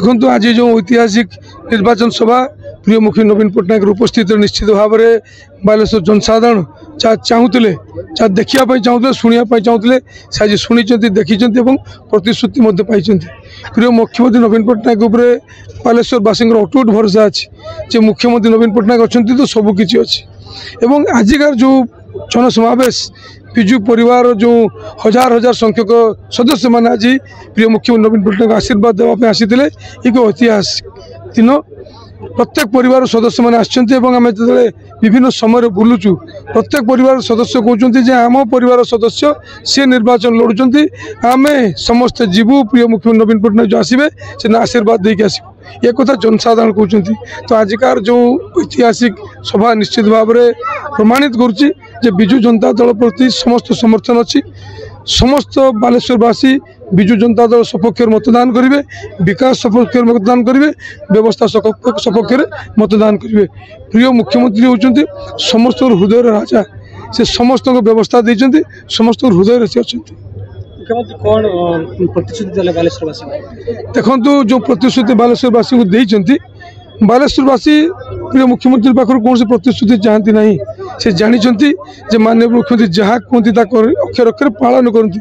देखो आज जो ऐतिहासिक निर्वाचन सभा प्रिय मुख्य नवीन पट्टनायक उपस्थित निश्चित भाव में बालेश्वर जनसाधारण चाहूले देखापी चाहूले शुणापी चाहूले से आज शुणी देखी प्रतिश्रुति पाई प्रिय मुख्यमंत्री नवीन पट्टनायक बालेश्वरवासी अटूट भरोसा अच्छी मुख्यमंत्री नवीन पट्टनायक अच्छा तो सबकि अच्छी एवं आजिकार जो जनसमावेश विजु परिवार जो हजार हजार संख्यक सदस्य मैंने आज प्रिय मुख्यमंत्री नवीन पट्टनायक आशीर्वाद देवाई आसी एक ऐतिहासिक दिन प्रत्येक परिवार सदस्य मैंने आम जो विभिन्न समय बुलूचु प्रत्येक परिवार सदस्य कहते आम परिवार सदस्य सी निर्वाचन लड़ुंट आम समस्ते जीवु प्रिय मुख्यमंत्री नवीन पट्टनायक जो आसवे से आशीर्वाद देके आसो ये कथा जनसाधारण कहते तो आजिकार जो ऐतिहासिक सभा निश्चित भाव में प्रमाणित करुच्ची विजु जनता दल प्रति समस्त समर्थन अच्छी समस्त बालेश्वरवासी विजु जनता दल सपक्ष मतदान करेंगे विकास सपक्ष मतदान करेंगे व्यवस्था सपक्ष मतदान करेंगे प्रिय मुख्यमंत्री होती समस्त हृदय राजा से समस्त व्यवस्था देते समस्त हृदय से अच्छा मुख्यमंत्री कौन प्रतिश्रुति देले बालेश्वरवासी देखो जो प्रतिश्रुति बालेश्वरवासी को देते बालेश्वरवासी प्रिय मुख्यमंत्री पाखर कौन से प्रतिश्रुति चाहती ना से जानते माननीय मुख्यमंत्री जहाँ कहते अक्षर अक्षर पालन करती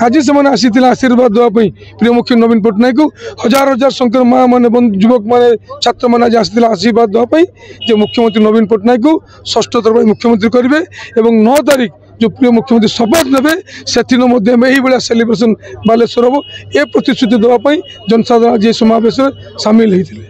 आज से आसी आशीर्वाद देवाई प्रिय मुख्य नवीन पट्टनायक को हजार हजार संख्या माँ मैंने युवक मैंने छात्र मैंने आज आसी आशीर्वाद देवाई मुख्यमंत्री नवीन पट्टनायक को षष्ठ तरफ मुख्यमंत्री करेंगे और 9 तारीख जो प्रिय मुख्यमंत्री शपथ ने से सेलिब्रेशन बालेश्वर हम ए प्रतिश्रुति देवाई जनसाधारण आज समावेश सामिल होते।